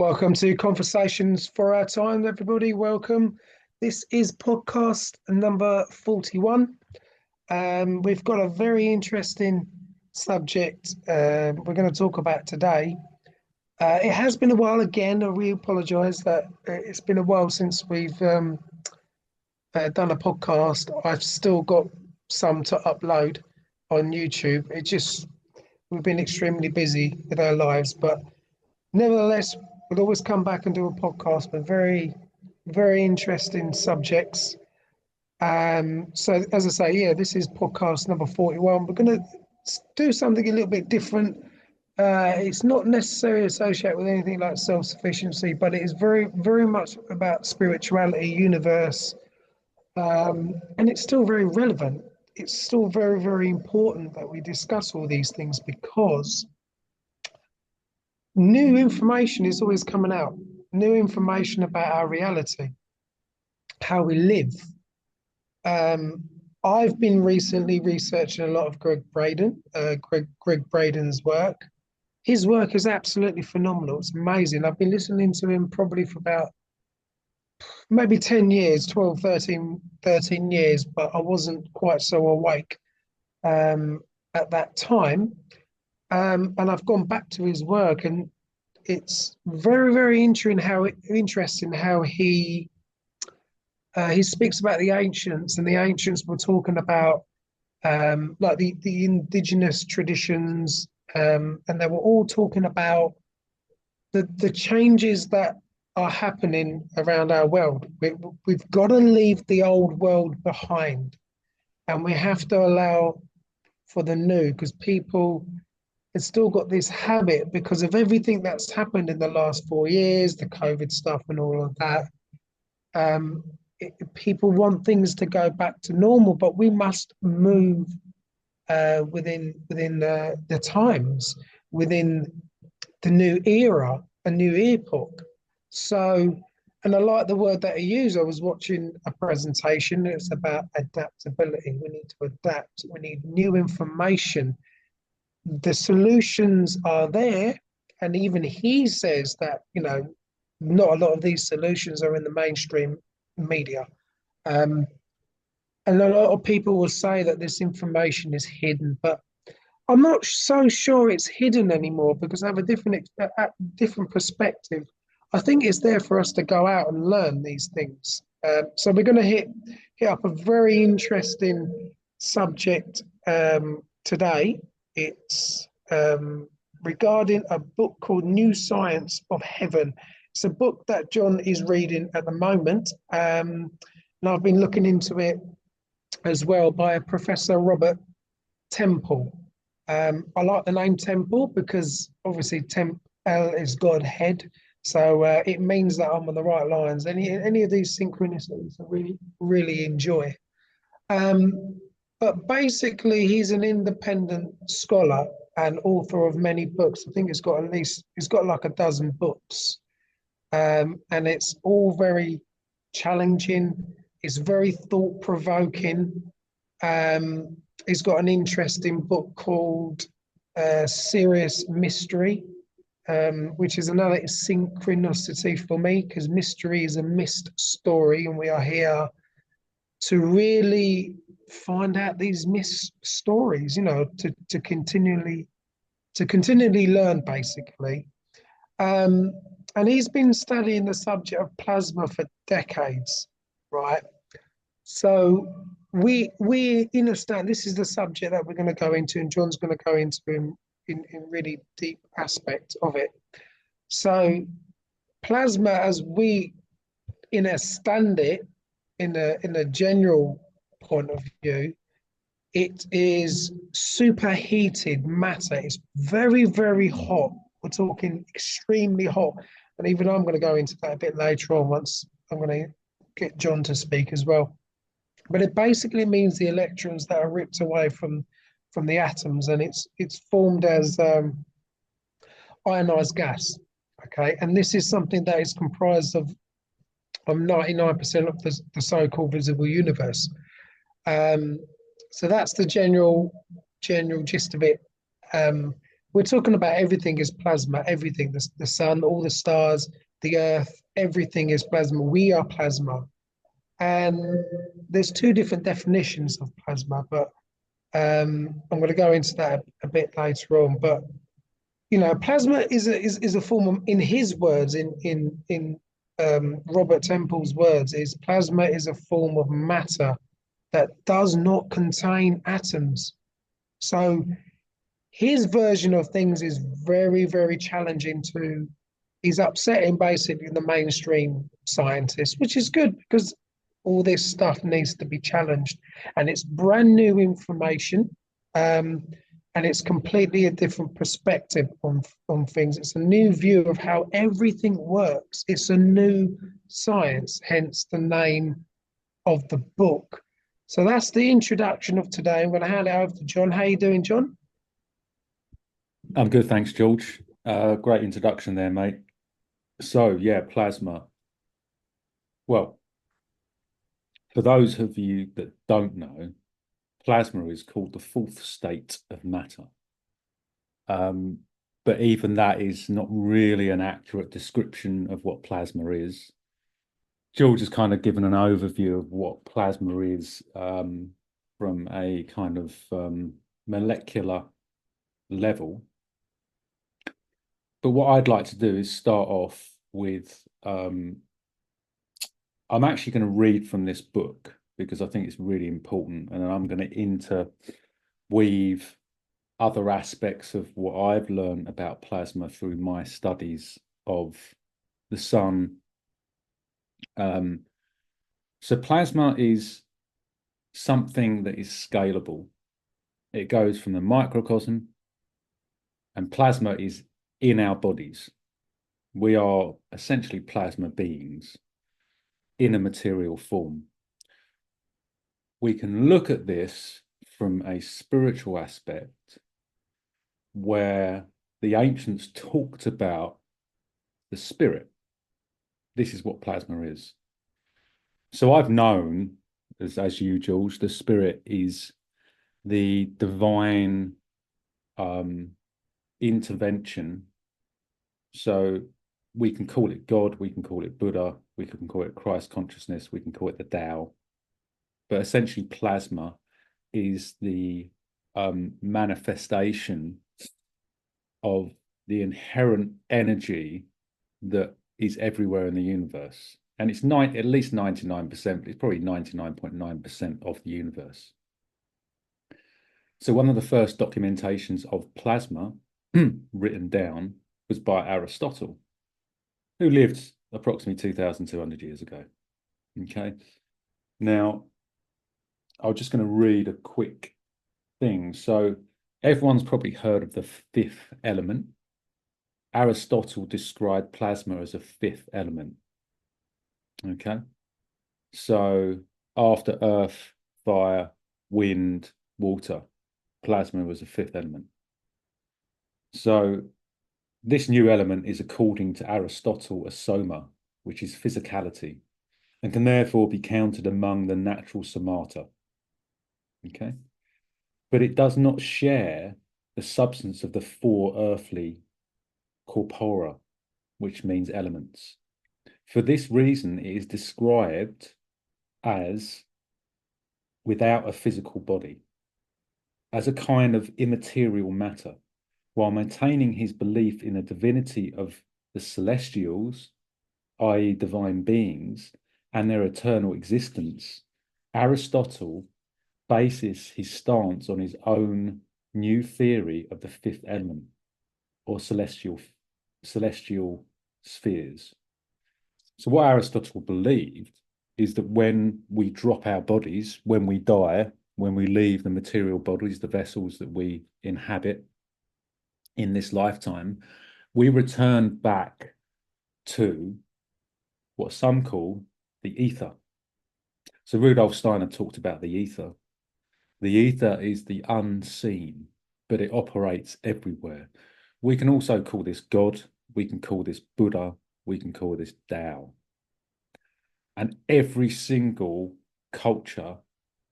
Welcome to Conversations for Our Time, everybody. Welcome. This is podcast number 41. We've got a very interesting subject we're going to talk about today. It has been a while again. We apologise that it's been a while since we've done a podcast. I've still got some to upload on YouTube. We've been extremely busy with our lives, but nevertheless, we'll always come back and do a podcast with very, very interesting subjects. So as I say, yeah, this is podcast number 41. We're going to do something a little bit different. It's not necessarily associated with anything like self-sufficiency, but it is very, very much about spirituality, universe, and it's still very relevant. It's still very, very important that we discuss all these things because new information is always coming out. New information about our reality, how we live. I've been recently researching a lot of Greg Braden's work. His work is absolutely phenomenal. It's amazing. I've been listening to him probably for about maybe 10 years, 12, 13 years, but I wasn't quite so awake at that time. And I've gone back to his work, and it's very, very interesting how he speaks about the ancients, and the ancients were talking about like the indigenous traditions, and they were all talking about the changes that are happening around our world. We've got to leave the old world behind, and we have to allow for the new, because people have still got this habit because of everything that's happened in the last 4 years, the COVID stuff and all of that. People want things to go back to normal, but we must move within the times, within the new era, a new epoch. So, and I like the word that he used. I was watching a presentation. It's about adaptability. We need to adapt. We need new information. The solutions are there, and even he says that not a lot of these solutions are in the mainstream media. And a lot of people will say that this information is hidden, but I'm not so sure it's hidden anymore because I have a different perspective. I think it's there for us to go out and learn these things. So we're going to hit up a very interesting subject today. It's regarding a book called New Science of Heaven. It's a book that John is reading at the moment, and I've been looking into it as well by Professor Robert Temple. I like the name Temple because obviously Temple is God head, so it means that I'm on the right lines. Any of these synchronicities I really, really enjoy. But basically, he's an independent scholar and author of many books. I think he's got like a dozen books. And it's all very challenging. It's very thought-provoking. He's got an interesting book called Serious Mystery, which is another synchronicity for me, because mystery is a missed story, and we are here to really find out these missed stories, to continually learn, basically. And he's been studying the subject of plasma for decades, right? So we understand this is the subject that we're going to go into, and John's going to go into in really deep aspects of it. So plasma, as we understand it in a general point of view, it is superheated matter. It's very, very hot. We're talking extremely hot. And even I'm going to go into that a bit later on once I'm going to get John to speak as well. But it basically means the electrons that are ripped away from the atoms, and it's formed as ionized gas. Okay, and this is something that is comprised of 99% of the so-called visible universe. So that's the general gist of it. we're talking about everything is plasma, everything, the sun, all the stars, the earth, everything is plasma. We are plasma. And there's two different definitions of plasma, but I'm going to go into that a bit later on. But plasma is a form of, in his words, in Robert Temple's words, is plasma is a form of matter that does not contain atoms. So his version of things is very, very challenging to, is upsetting basically the mainstream scientists, which is good because all this stuff needs to be challenged. And it's brand new information. Um, and it's completely a different perspective on things. It's a new view of how everything works. It's a new science, hence the name of the book. So that's the introduction of today. I'm going to hand it over to John. How you doing, John? I'm good, thanks, George. Great introduction there, mate. So, yeah, plasma. Well, for those of you that don't know, plasma is called the fourth state of matter. Um, but even that is not really an accurate description of what plasma is. George has kind of given an overview of what plasma is from a kind of molecular level. But what I'd like to do is start off with I'm actually going to read from this book because I think it's really important, and then I'm going to interweave other aspects of what I've learned about plasma through my studies of the sun. So plasma is something that is scalable. It goes from the microcosm, and plasma is in our bodies. We are essentially plasma beings in a material form. We can look at this from a spiritual aspect where the ancients talked about the spirit. This is what plasma is. So I've known, as you, George, the spirit is the divine intervention. So we can call it God, we can call it Buddha, we can call it Christ consciousness, we can call it the Tao. But essentially, plasma is the manifestation of the inherent energy that is everywhere in the universe. And it's at least 99%, it's probably 99.9% of the universe. So one of the first documentations of plasma written down was by Aristotle, who lived approximately 2,200 years ago. Okay. Now, I'm just going to read a quick thing. So everyone's probably heard of the fifth element. Aristotle described plasma as a fifth element. Okay. So after earth, fire, wind, water, plasma was a fifth element. So this new element is, according to Aristotle, a soma, which is physicality, and can therefore be counted among the natural somata. Okay. But it does not share the substance of the four earthly corpora, which means elements. For this reason, it is described as without a physical body, as a kind of immaterial matter, while maintaining his belief in the divinity of the celestials, i.e., divine beings, and their eternal existence. Aristotle bases his stance on his own new theory of the fifth element, or celestial spheres. So what Aristotle believed is that when we drop our bodies, when we die, when we leave the material bodies, the vessels that we inhabit in this lifetime, we return back to what some call the ether. So Rudolf Steiner talked about the ether. The ether is the unseen, but it operates everywhere. We can also call this God, we can call this Buddha, we can call this Tao. And every single culture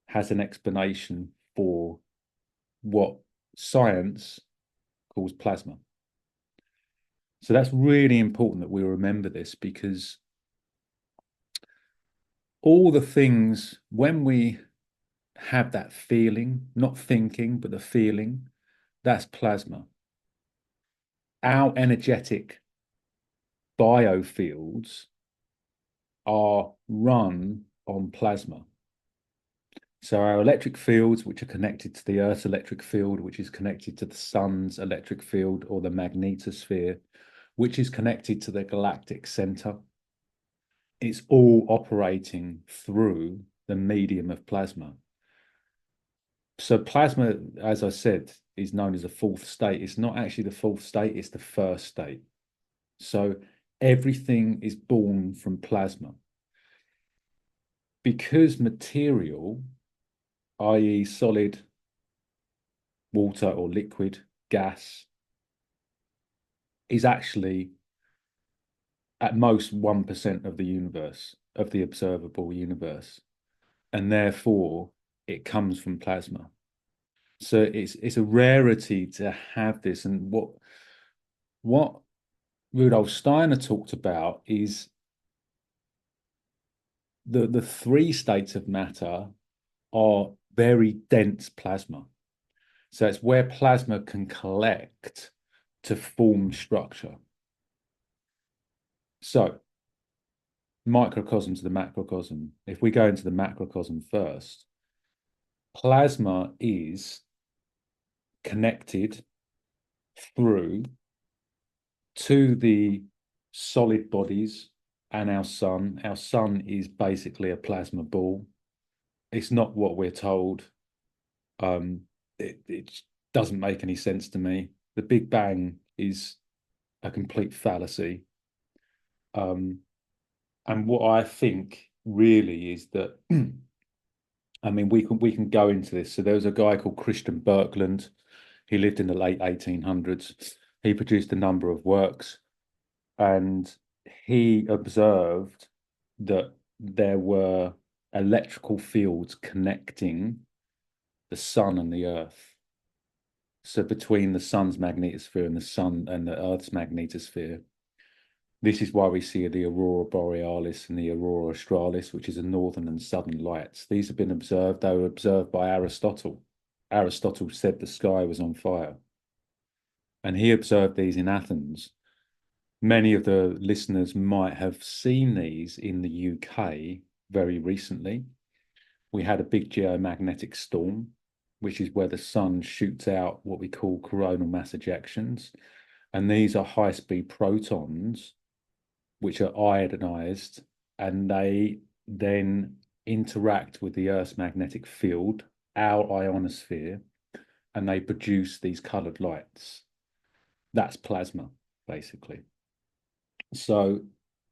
has an explanation for what science cause plasma. So that's really important that we remember this, because all the things, when we have that feeling, not thinking, but the feeling, that's plasma. Our energetic biofields are run on plasma. So our electric fields, which are connected to the Earth's electric field, which is connected to the sun's electric field, or the magnetosphere, which is connected to the galactic center, it's all operating through the medium of plasma. So plasma, as I said, is known as a fourth state. It's not actually the fourth state, it's the first state. So everything is born from plasma. Because material, i.e. solid, water or liquid, gas, is actually at most 1% of the universe, of the observable universe. And therefore, it comes from plasma. So it's a rarity to have this. And what Rudolf Steiner talked about is the three states of matter are very dense plasma. So it's where plasma can collect to form structure. So microcosm to the macrocosm. If we go into the macrocosm first, plasma is connected through to the solid bodies and our sun. Our sun is basically a plasma ball. It's not what we're told. It doesn't make any sense to me. The Big Bang is a complete fallacy. And what I think really is that, I mean, we can go into this. So there was a guy called Christian Birkeland. He lived in the late 1800s. He produced a number of works, and he observed that there were electrical fields connecting the sun and the earth. So between the sun's magnetosphere and the sun and the earth's magnetosphere, this is why we see the aurora borealis and the aurora australis, which is the northern and southern lights. These have been observed. They were observed by Aristotle. Aristotle said the sky was on fire, and he observed these in Athens. Many of the listeners might have seen these in the UK very recently. We had a big geomagnetic storm, which is where the sun shoots out what we call coronal mass ejections. And these are high-speed protons, which are ionized, and they then interact with the Earth's magnetic field, our ionosphere, and they produce these colored lights. That's plasma, basically. So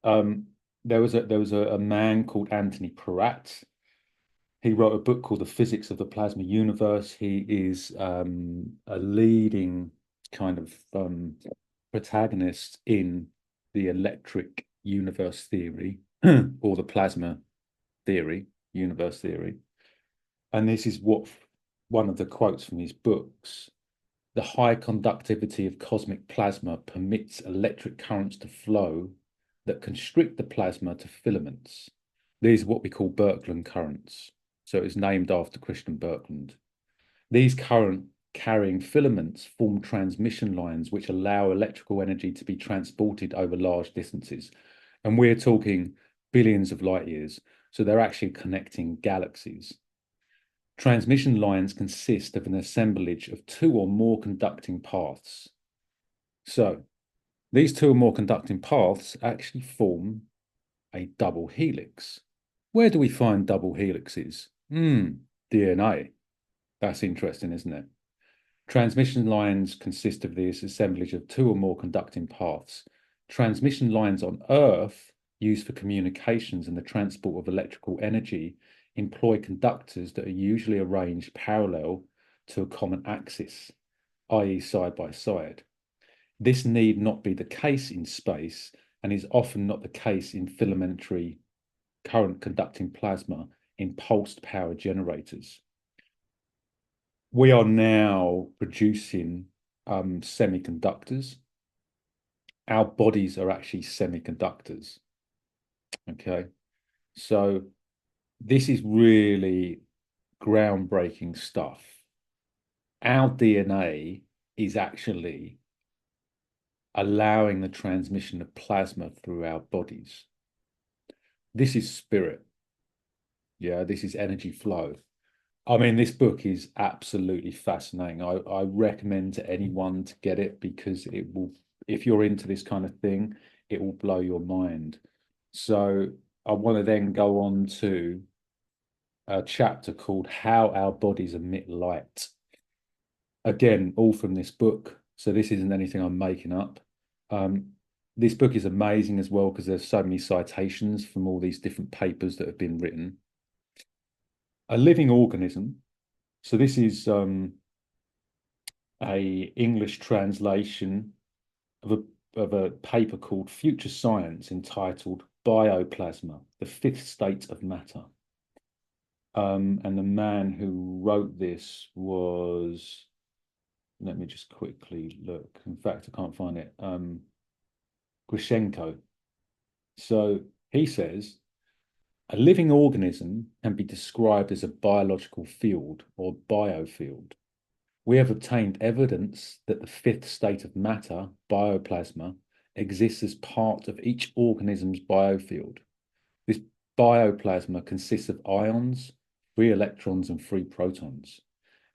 there was a man called Anthony Peratt. He wrote a book called The Physics of the Plasma Universe. He is a leading kind of protagonist in the electric universe theory or the plasma theory, universe theory. And this is what one of the quotes from his books: the high conductivity of cosmic plasma permits electric currents to flow that constrict the plasma to filaments. These are what we call Birkeland currents. So it was named after Christian Birkeland. These current carrying filaments form transmission lines which allow electrical energy to be transported over large distances. And we're talking billions of light years. So they're actually connecting galaxies. Transmission lines consist of an assemblage of two or more conducting paths. So these two or more conducting paths actually form a double helix. Where do we find double helixes? DNA. That's interesting, isn't it? Transmission lines consist of this assemblage of two or more conducting paths. Transmission lines on Earth, used for communications and the transport of electrical energy, employ conductors that are usually arranged parallel to a common axis, i.e. side by side. This need not be the case in space, and is often not the case in filamentary current conducting plasma in pulsed power generators. We are now producing semiconductors. Our bodies are actually semiconductors. Okay. So this is really groundbreaking stuff. Our DNA is actually allowing the transmission of plasma through our bodies. This is spirit. Yeah, this is energy flow. I mean, this book is absolutely fascinating. I recommend to anyone to get it because it will, if you're into this kind of thing, it will blow your mind. So I want to then go on to a chapter called How Our Bodies Emit Light. Again, all from this book. So this isn't anything I'm making up. This book is amazing as well because there's so many citations from all these different papers that have been written. A living organism. So this is a English translation of a paper called Future Science entitled Bioplasma, the Fifth State of Matter. And the man who wrote this was, let me just quickly look. In fact, I can't find it. Grishenko. So he says, a living organism can be described as a biological field or biofield. We have obtained evidence that the fifth state of matter, bioplasma, exists as part of each organism's biofield. This bioplasma consists of ions, free electrons, and free protons.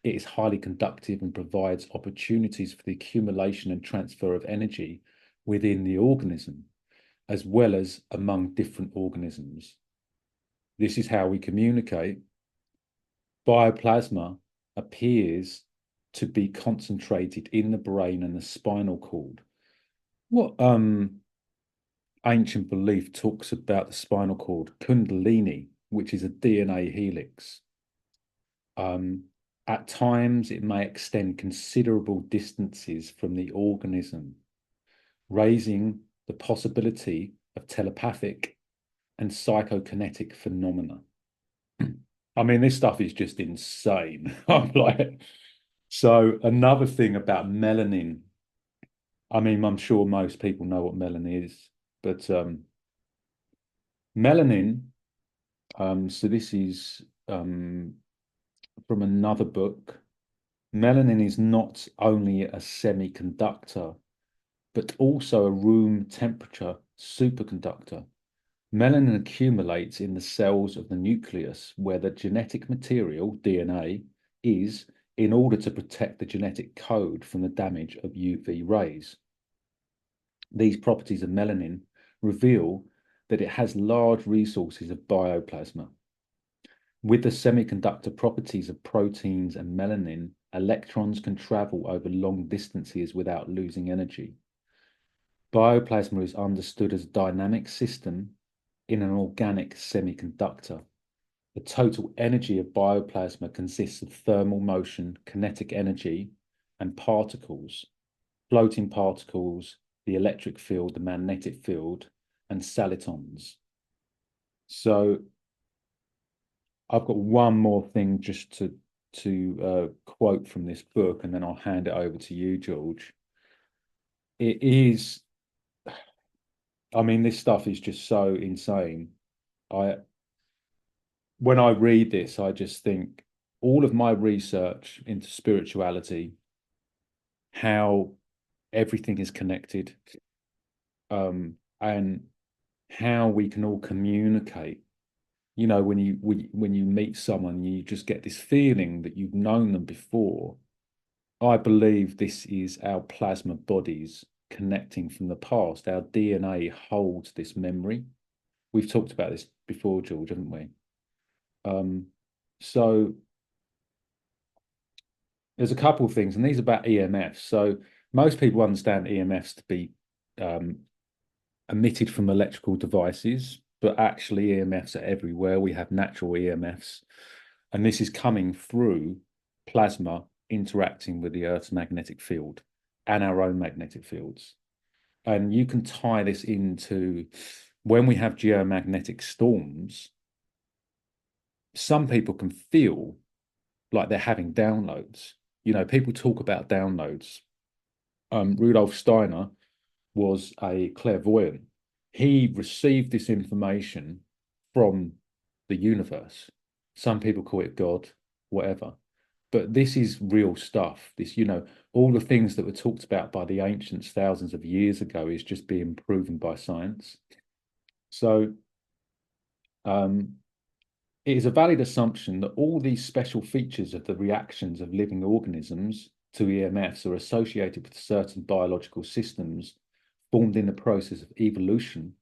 It is highly conductive and provides opportunities for the accumulation and transfer of energy within the organism, as well as among different organisms. This is how we communicate. Bioplasma appears to be concentrated in the brain and the spinal cord. What ancient belief talks about the spinal cord? Kundalini, which is a DNA helix. At times, it may extend considerable distances from the organism, raising the possibility of telepathic and psychokinetic phenomena. I mean, this stuff is just insane. I'm like, so another thing about melanin. I mean, I'm sure most people know what melanin is, but melanin. So this is from another book. Melanin is not only a semiconductor, but also a room temperature superconductor. Melanin accumulates in the cells of the nucleus where the genetic material, DNA, is in order to protect the genetic code from the damage of UV rays. These properties of melanin reveal that it has large resources of bioplasma. With the semiconductor properties of proteins and melanin, electrons can travel over long distances without losing energy. Bioplasma is understood as a dynamic system in an organic semiconductor. The total energy of bioplasma consists of thermal motion, kinetic energy, and particles, floating particles, the electric field, the magnetic field, and solitons. So I've got one more thing just to quote from this book, and then I'll hand it over to you, George. It is, I mean, this stuff is just so insane. When I read this, I just think all of my research into spirituality, how everything is connected, and how we can all communicate. You know, when you meet someone, you just get this feeling that you've known them before. I believe this is our plasma bodies connecting from the past. Our DNA holds this memory. We've talked about this before, George, haven't we? So there's a couple of things, and these are about EMFs. So most people understand EMFs to be emitted from electrical devices, but actually EMFs are everywhere. We have natural EMFs, and this is coming through plasma interacting with the Earth's magnetic field and our own magnetic fields. And you can tie this into when we have geomagnetic storms, some people can feel like they're having downloads. You know, people talk about downloads. Rudolf Steiner was a clairvoyant. He received this information from the universe. Some people call it God, whatever. But this is real stuff. This, all the things that were talked about by the ancients thousands of years ago is just being proven by science. So it is a valid assumption that all these special features of the reactions of living organisms to EMFs are associated with certain biological systems formed in the process of evolution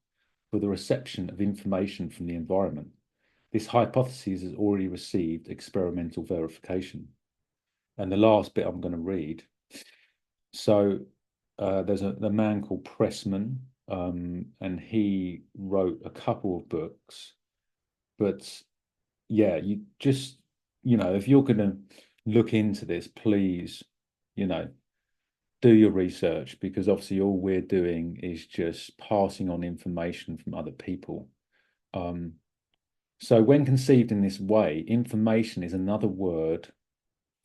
for the reception of information from the environment. This hypothesis has already received experimental verification. And the last bit I'm going to read. So there's a man called Pressman, and he wrote a couple of books. But yeah, you just, if you're going to look into this, please, do your research, because obviously all we're doing is just passing on information from other people. So when conceived in this way, information is another word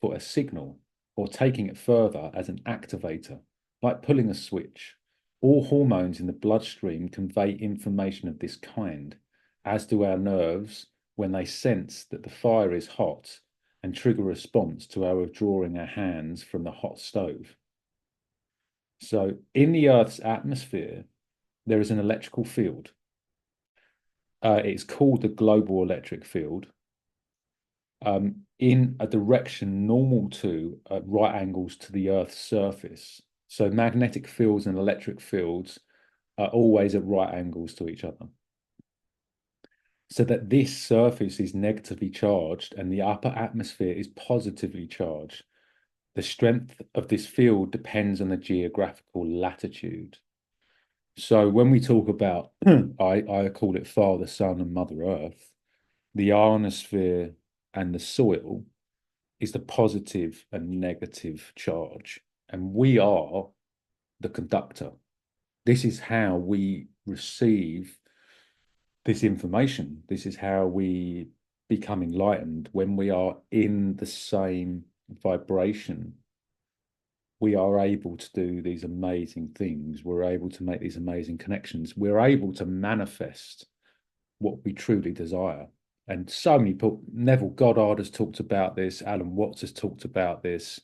for a signal, or taking it further as an activator, like pulling a switch. All hormones in the bloodstream convey information of this kind, as do our nerves when they sense that the fire is hot and trigger a response to our withdrawing our hands from the hot stove. So in the Earth's atmosphere, there is an electrical field. It's called the global electric field, in a direction normal to right angles to the Earth's surface. So magnetic fields and electric fields are always at right angles to each other. So that this surface is negatively charged and the upper atmosphere is positively charged. The strength of this field depends on the geographical latitude. So when we talk about, I call it Father, Son, and Mother Earth, the ionosphere and the soil is the positive and negative charge. And we are the conductor. This is how we receive this information. This is how we become enlightened. When we are in the same vibration, we are able to do these amazing things. We're able to make these amazing connections. We're able to manifest what we truly desire. And so many people, Neville Goddard has talked about this, Alan Watts has talked about this,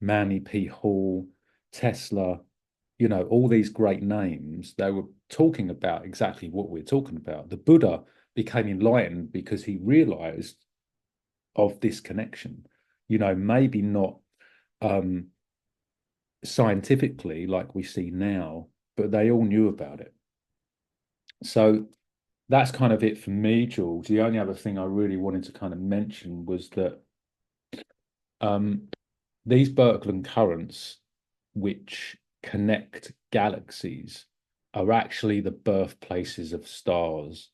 Manly P. Hall, Tesla, all these great names, they were talking about exactly what we're talking about. The Buddha became enlightened because he realized of this connection, maybe not scientifically like we see now, but they all knew about it. So that's kind of it for me, Jules. The only other thing I really wanted to kind of mention was that these Birkeland currents, which connect galaxies, are actually the birthplaces of stars.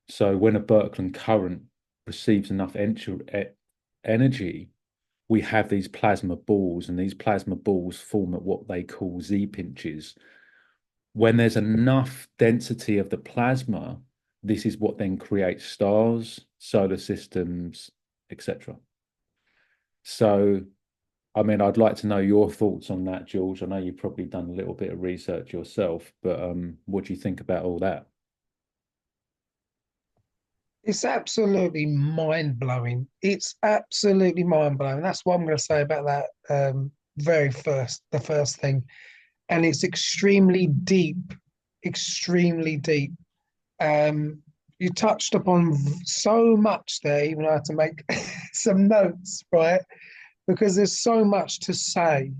So when a Birkeland current receives enough energy, we have these plasma balls, and these plasma balls form at what they call Z pinches. When there's enough density of the plasma, this is what then creates stars, solar systems, etc. So, I mean, I'd like to know your thoughts on that, George. I know you've probably done a little bit of research yourself, but what do you think about all that? It's absolutely mind blowing. It's absolutely mind blowing. That's what I'm going to say about that the first thing. And it's extremely deep, extremely deep. You touched upon so much there, even I had to make some notes, right? Because there's so much to say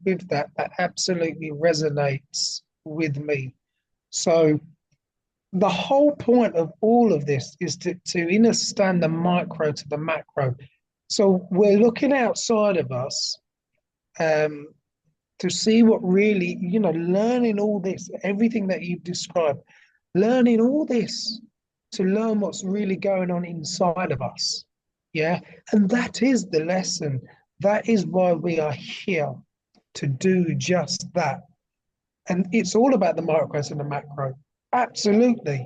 with that absolutely resonates with me. So the whole point of all of this is to understand the micro to the macro. So we're looking outside of us um, to see what really, learning all this, everything that you've described, learning all this to learn what's really going on inside of us. Yeah. And that is the lesson. That is why we are here, to do just that. And it's all about the micros and the macro. Absolutely.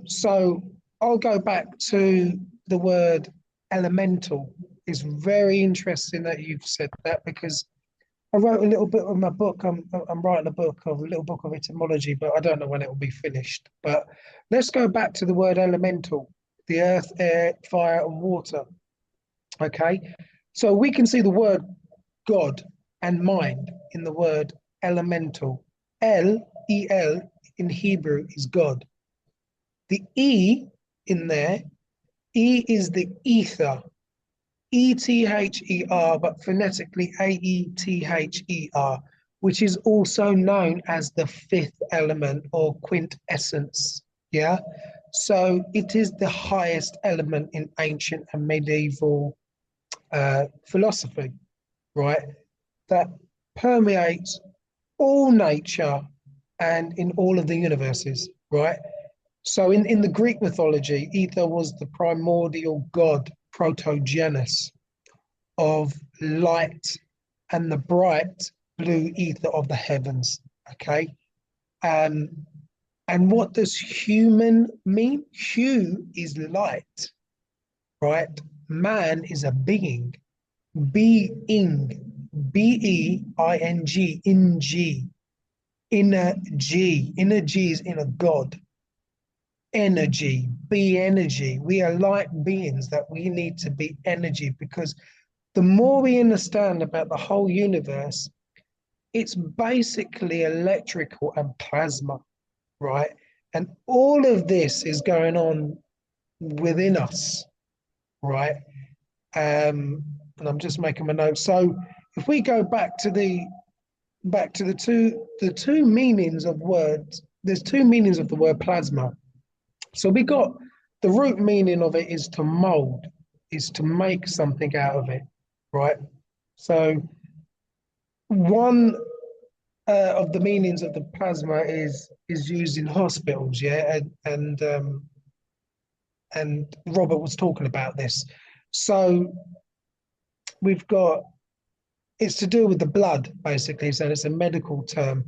So I'll go back to the word elemental. It's very interesting that you've said that, because I wrote a little bit of my book. I'm writing a little book of etymology, but I don't know when it will be finished. But let's go back to the word elemental, the earth, air, fire, and water. Okay, so we can see the word God and mind in the word elemental. El in Hebrew is God. The E in there, E is the ether, Ether, but phonetically Aether, which is also known as the fifth element or quintessence. Yeah. So it is the highest element in ancient and medieval philosophy, right? That permeates all nature and in all of the universes, right? So in the Greek mythology, Ether was the primordial god, protogenes, of light and the bright blue ether of the heavens. Okay. Um, and what does human mean? Hue is light, right? Man is a being, being, being, in G, inner G. Inner G is inner God. Energy, be energy. We are light beings that we need to be energy because the more we understand about the whole universe, it's basically electrical and plasma, right? And all of this is going on within us, right? And I'm just making my notes. So if we go back to the two meanings of words, there's two meanings of the word plasma. So we got the root meaning of it is to mold, is to make something out of it, right? So one of the meanings of the plasma is used in hospitals, yeah, and Robert was talking about this. So we've got it's to do with the blood, basically. So it's a medical term,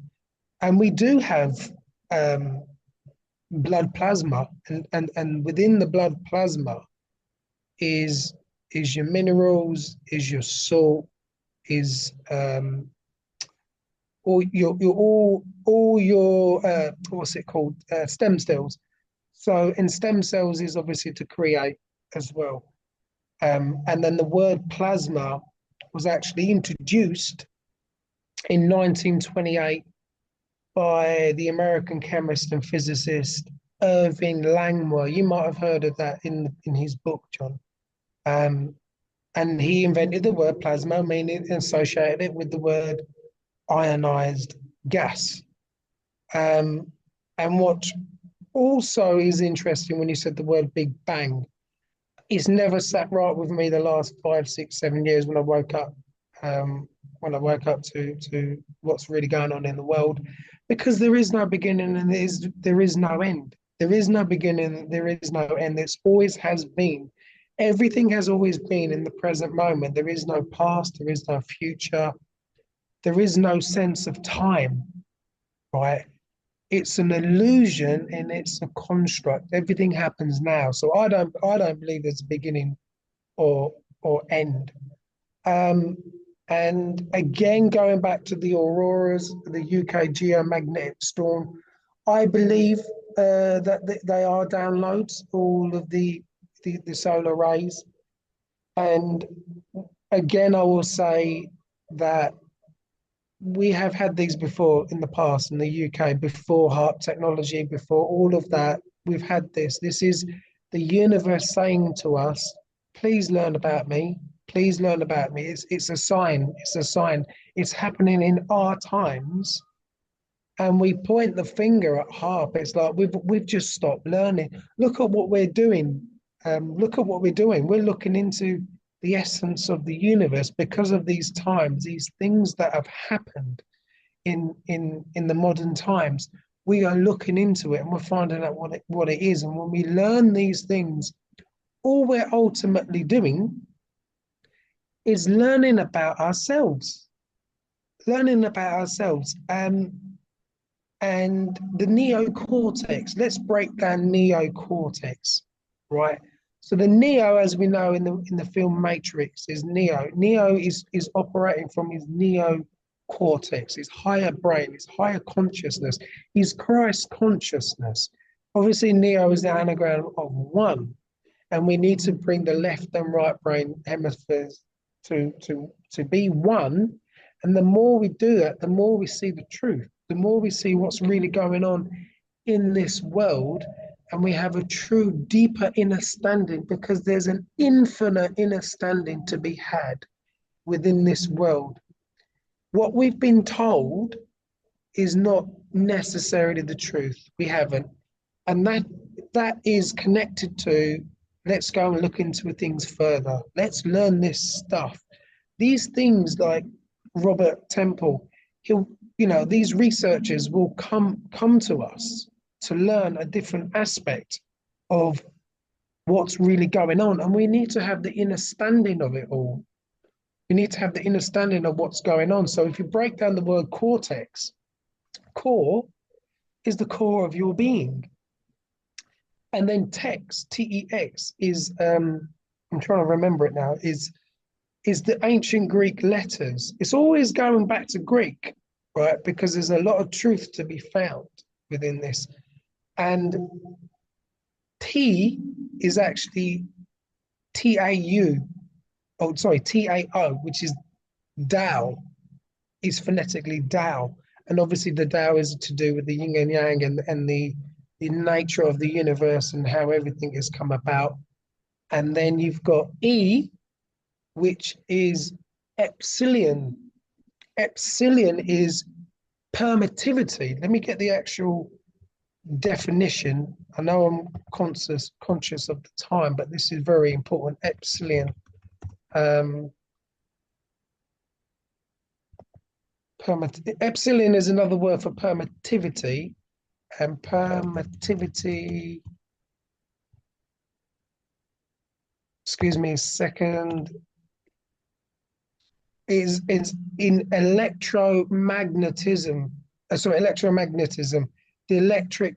and we do have um, blood plasma, and within the blood plasma is your minerals, is your salt, is all your what's it called, stem cells. So in stem cells is obviously to create as well. And then the word plasma was actually introduced in 1928 by the American chemist and physicist Irving Langmuir. You might have heard of that in his book, John. Um, and he invented the word plasma, meaning associated it with the word ionized gas. Um, and what also is interesting when you said the word Big Bang, it's never sat right with me the last 5, 6, 7 years when I woke up to what's really going on in the world, because there is no beginning and there is no end. There is no beginning, there is no end. It's always has been. Everything has always been in the present moment. There is no past, there is no future, there is no sense of time, right? It's an illusion and it's a construct. Everything happens now. So I don't believe there's a beginning or end. Um, and again, going back to the auroras, the UK geomagnetic storm, I believe that they are downloads, all of the solar rays. And again, I will say that we have had these before in the past in the UK, before HARP technology, before all of that. We've had this. This is the universe saying to us, please learn about me. Please learn about me. It's a sign. It's a sign. It's happening in our times. And we point the finger at HARP. It's like we've just stopped learning. Look at what we're doing. Look at what we're doing. We're looking into the essence of the universe because of these times, these things that have happened in the modern times. We are looking into it and we're finding out what it is. And when we learn these things, all we're ultimately doing is learning about ourselves, learning about ourselves. And the neocortex, let's break down neocortex, right? So the Neo, as we know in the film Matrix, is Neo. Neo is operating from his Neo cortex, his higher brain, his higher consciousness, his Christ consciousness. Obviously, Neo is the anagram of one, and we need to bring the left and right brain hemispheres to be one. And the more we do that, the more we see the truth, the more we see what's really going on in this world, and we have a true, deeper inner standing because there's an infinite inner standing to be had within this world. What we've been told is not necessarily the truth. We haven't. And that is connected to let's go and look into things further. Let's learn this stuff. These things like Robert Temple, he'll, these researchers will come to us to learn a different aspect of what's really going on. And we need to have the understanding of it all. We need to have the understanding of what's going on. So if you break down the word cortex, core is the core of your being. And then tex, T-E-X, is I'm trying to remember it now, is the ancient Greek letters. It's always going back to Greek, right? Because there's a lot of truth to be found within this. And T is actually T-A-U, oh, sorry, T-A-O, which is Tao, is phonetically Tao. And obviously the Tao is to do with the yin and yang and the nature of the universe and how everything has come about. And then you've got E, which is epsilon. Epsilon is permittivity. Let me get the actual definition. I know I'm conscious of the time, but this is very important. Epsilon. Epsilon is another word for permittivity, and permittivity, excuse me a second, is in electromagnetism. Electromagnetism. The electric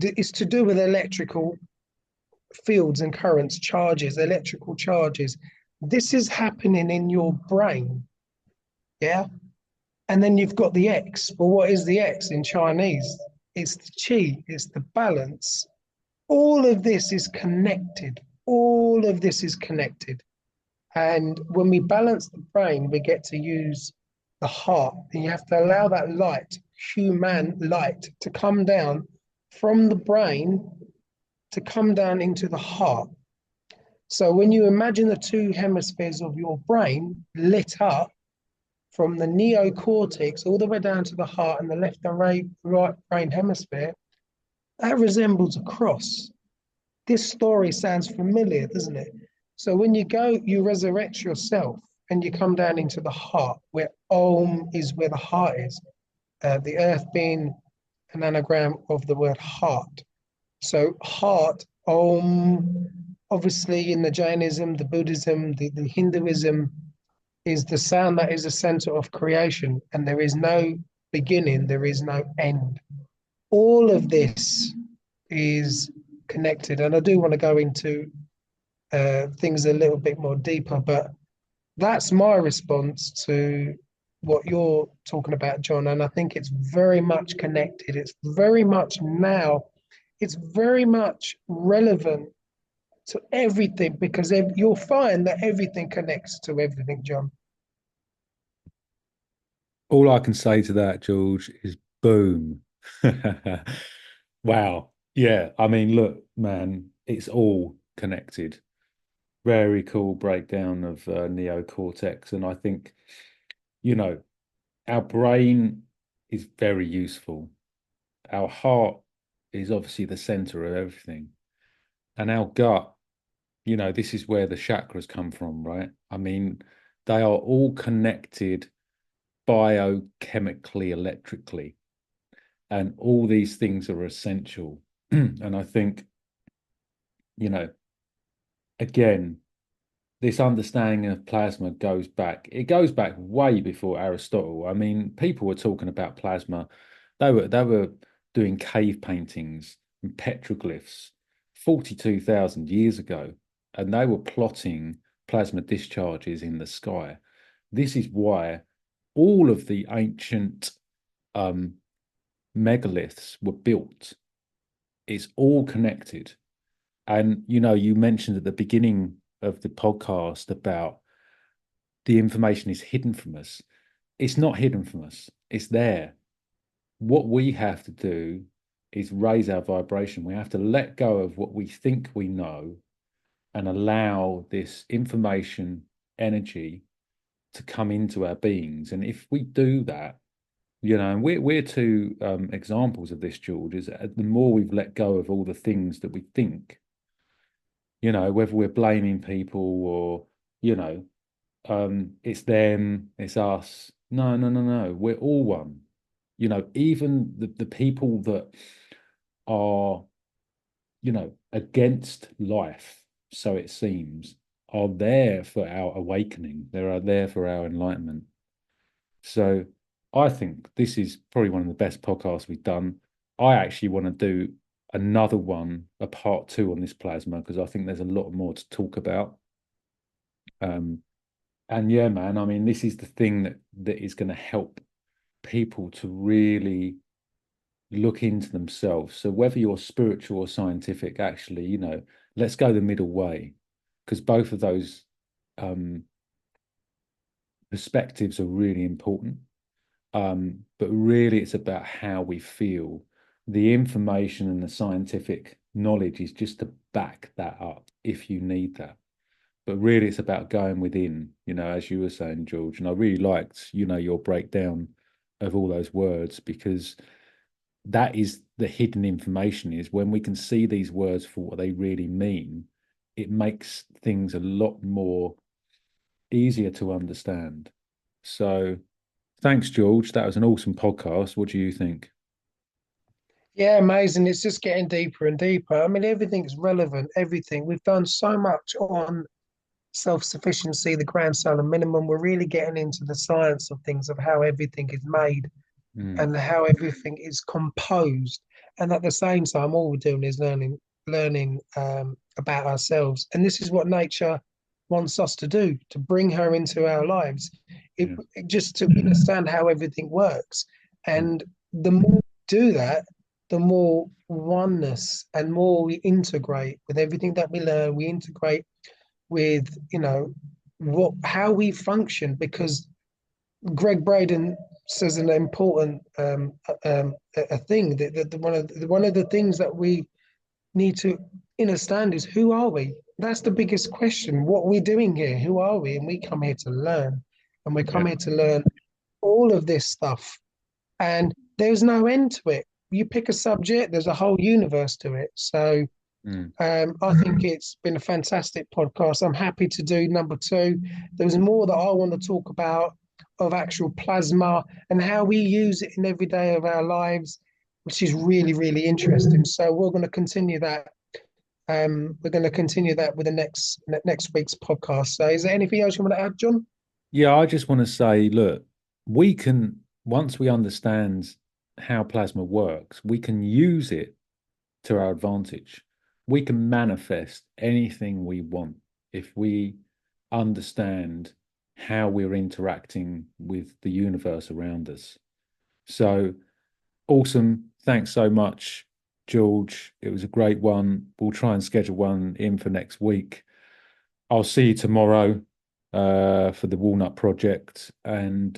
is to do with electrical fields and currents, charges, electrical charges. This is happening in your brain, yeah. And then you've got the X. Well, what is the X in Chinese? It's the chi. It's the balance. All of this is connected. All of this is connected. And when we balance the brain, we get to use the heart. And you have to allow that light, human light, to come down from the brain to come down into the heart. So when you imagine the two hemispheres of your brain lit up from the neocortex all the way down to the heart and the left and right brain hemisphere, that resembles a cross. This story sounds familiar, doesn't it? So when you go, you resurrect yourself and you come down into the heart, where Om is where the heart is. The earth being an anagram of the word heart. So heart, Om, obviously in the Jainism, the Buddhism, the Hinduism, is the sound that is the center of creation, and there is no beginning, there is no end. All of this is connected, and I do want to go into things a little bit more deeper, but that's my response to what you're talking about, John, and I think it's very much connected. It's very much now, it's very much relevant to everything because you'll find that everything connects to everything, John. All I can say to that, George, is boom. Wow. Yeah. I mean, look, man, it's all connected. Very cool breakdown of neocortex. And I think, you know, our brain is very useful. Our heart is obviously the center of everything. And our gut, this is where the chakras come from, right? I mean, they are all connected biochemically, electrically, and all these things are essential. And I think, again, this understanding of plasma goes back way before Aristotle. I mean, people were talking about plasma. They were doing cave paintings and petroglyphs 42,000 years ago, and they were plotting plasma discharges in the sky. This is why all of the ancient megaliths were built. It's all connected. And, you mentioned at the beginning of the podcast about the information is hidden from us. It's not hidden from us. It's there. What we have to do is raise our vibration. We have to let go of what we think we know and allow this information, energy to come into our beings. And if we do that, and we're two examples of this, George, is the more we've let go of all the things that we think, whether we're blaming people or, it's them, it's us. No, no, no, no. We're all one. Even the people that are, against life, so it seems, are there for our awakening. They are there for our enlightenment. So I think this is probably one of the best podcasts we've done. I actually want to do another one, a part 2 on this plasma, because I think there's a lot more to talk about. And yeah, man, I mean, this is the thing that is going to help people to really look into themselves. So whether you're spiritual or scientific, actually, let's go the middle way, because both of those perspectives are really important. But really, it's about how we feel. The information and the scientific knowledge is just to back that up if you need that. But really, it's about going within, as you were saying, George. And I really liked, your breakdown of all those words, because that is the hidden information, is when we can see these words for what they really mean, it makes things a lot more easier to understand. So thanks, George. That was an awesome podcast. What do you think? Yeah, amazing. It's just getting deeper and deeper. I mean, everything's relevant, everything. We've done so much on self-sufficiency, the grand solar minimum. We're really getting into the science of things, of how everything is made and how everything is composed. And at the same time, all we're doing is learning about ourselves. And this is what nature wants us to do, to bring her into our lives, Yeah. just to understand how everything works. And the more we do that, the more oneness and more we integrate with everything that we learn, we integrate with, how we function, because Greg Braden says an important a thing that one of the things that we need to understand is, who are we? That's the biggest question. What are we doing here? Who are we? And we come here to learn, and we come Yeah. here to learn all of this stuff. And there's no end to it. You pick a subject, there's a whole universe to it. So I think it's been a fantastic podcast. I'm happy to do number 2. There's more that I want to talk about, of actual plasma and how we use it in every day of our lives, which is really, really interesting. So we're going to continue that. We're going to continue that with the next week's podcast. So is there anything else you want to add, John? Yeah, I just want to say, look, we can, once we understand how plasma works, we can use it to our advantage. We can manifest anything we want if we understand how we're interacting with the universe around us. So awesome. Thanks so much, George. It was a great one. We'll try and schedule one in for next week. I'll see you tomorrow for the Walnut Project, and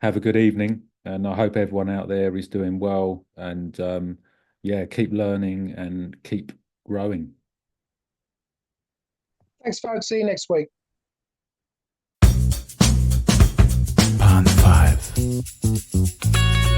have a good evening. And I hope everyone out there is doing well, and yeah, keep learning and keep growing. Thanks, folks. See you next week. Pond 5.